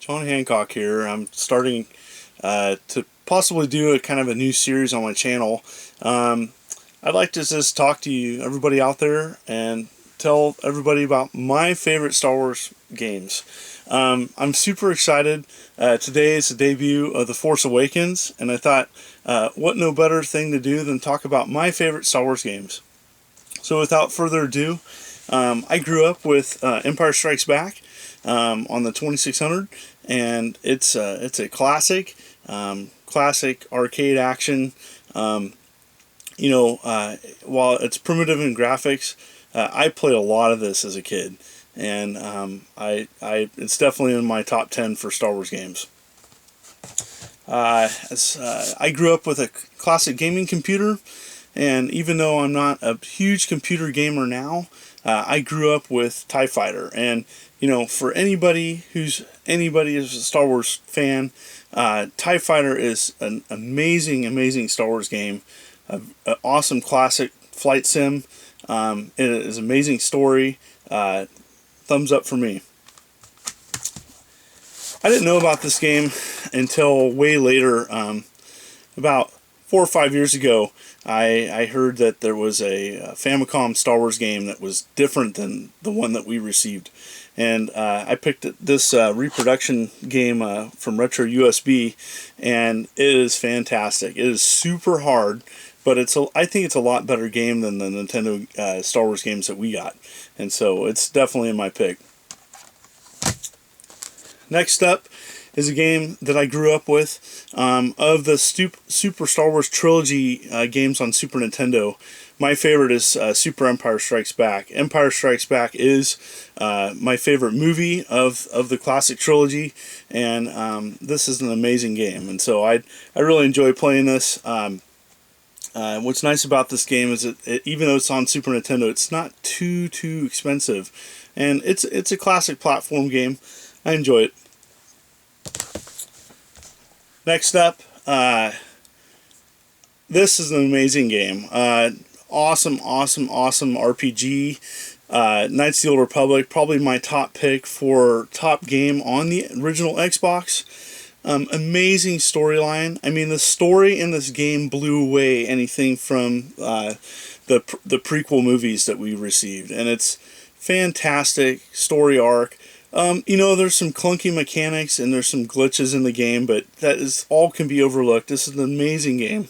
John Hancock here. I'm starting to possibly do a kind of a new series on my channel. I'd like to just talk to you, everybody out there, and tell everybody about my favorite Star Wars games. I'm super excited. Today is the debut of The Force Awakens, and I thought, what no better thing to do than talk about my favorite Star Wars games. So without further ado, I grew up with Empire Strikes Back on the 2600, and it's a classic, classic arcade action. While it's primitive in graphics, I played a lot of this as a kid, and it's definitely in my top 10 for Star Wars games. I grew up with a classic gaming computer, and even though I'm not a huge computer gamer now, I grew up with TIE Fighter. And for anybody who's a Star Wars fan, TIE Fighter is an amazing Star Wars game. An awesome classic flight sim. It is an amazing story. Thumbs up for me. I didn't know about this game until way later. About 4 or 5 years ago, I heard that there was a Famicom Star Wars game that was different than the one that we received. And I picked this reproduction game from Retro USB, and it is fantastic. It is super hard, but I think it's a lot better game than the Nintendo Star Wars games that we got. And so it's definitely in my pick. Next up is a game that I grew up with. Of the Super Star Wars Trilogy games on Super Nintendo, my favorite is Super Empire Strikes Back. Empire Strikes Back is my favorite movie of the classic trilogy, and this is an amazing game, and so I really enjoy playing this. What's nice about this game is that even though it's on Super Nintendo, it's not too expensive, and it's a classic platform game. I enjoy it. Next up, this is an amazing game. Awesome RPG. Knights of the Old Republic, probably my top pick for top game on the original Xbox. Amazing storyline. I mean, the story in this game blew away anything from the prequel movies that we received, and it's fantastic story arc. There's some clunky mechanics and there's some glitches in the game, but that is all can be overlooked. This is an amazing game.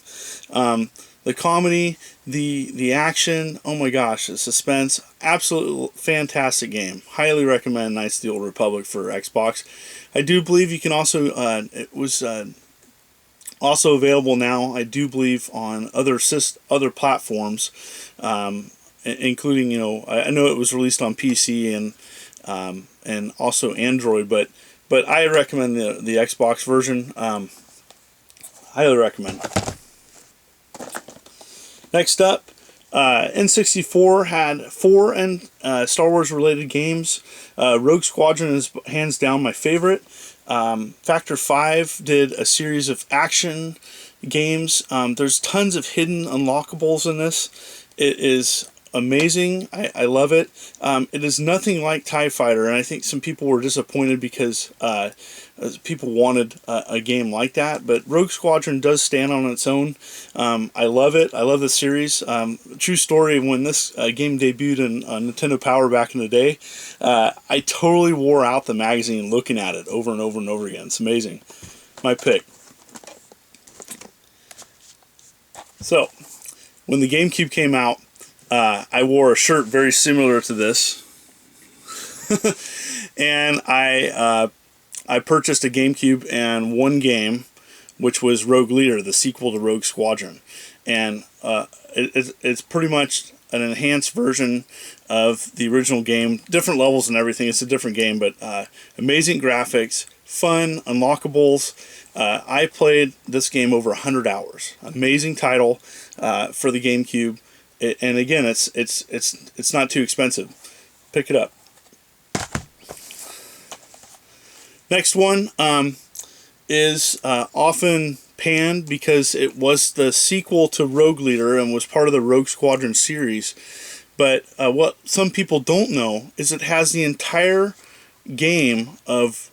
The comedy, the action, oh my gosh, the suspense, absolutely fantastic game. Highly recommend Knights of the Old Republic for Xbox. I do believe you can also, it was also available now, I do believe, on other platforms, including, I know it was released on PC and also Android, but I recommend the Xbox version. Highly recommend. Next up, N64 had 4 Star Wars related games. Rogue Squadron is hands down my favorite. Factor 5 did a series of action games. There's tons of hidden unlockables in this. It is amazing. I love it. It is nothing like TIE Fighter, and I think some people were disappointed because people wanted a game like that, but Rogue Squadron does stand on its own. I love it. I love the series. True story, when this game debuted in Nintendo Power back in the day, I totally wore out the magazine looking at it over and over and over again. It's amazing. My pick. So, when the Gamecube came out, I wore a shirt very similar to this, and I purchased a Gamecube and one game, which was Rogue Leader, the sequel to Rogue Squadron, and it's pretty much an enhanced version of the original game, different levels and everything. It's a different game, but amazing graphics, fun, unlockables. I played this game over 100 hours. Amazing title for the Gamecube. And again, it's not too expensive. Pick it up. Next one is often panned because it was the sequel to Rogue Leader and was part of the Rogue Squadron series. But what some people don't know is it has the entire game of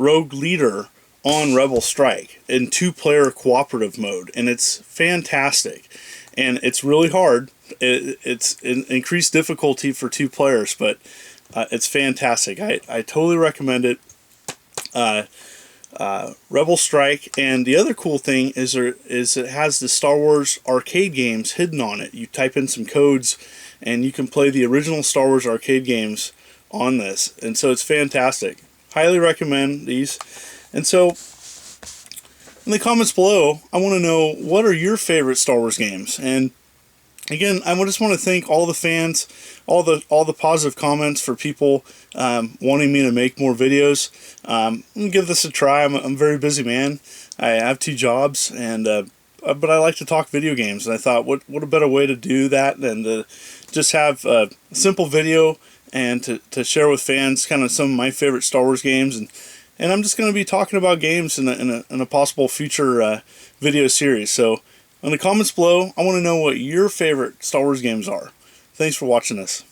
Rogue Leader on Rebel Strike in 2-player cooperative mode, and it's fantastic. And it's really hard. It's an increased difficulty for 2 players, but it's fantastic. I totally recommend it. Rebel Strike, and the other cool thing is it has the Star Wars arcade games hidden on it. You type in some codes, and you can play the original Star Wars arcade games on this, and so it's fantastic. Highly recommend these. And so, in the comments below, I want to know, what are your favorite Star Wars games? And again, I just want to thank all the fans, all the positive comments for people wanting me to make more videos. I'm gonna give this a try. I'm a very busy man. I have 2 jobs, and but I like to talk video games. And I thought, what a better way to do that than to just have a simple video and to share with fans kind of some of my favorite Star Wars games. And I'm just going to be talking about games in a possible future video series. So in the comments below, I want to know what your favorite Star Wars games are. Thanks for watching this.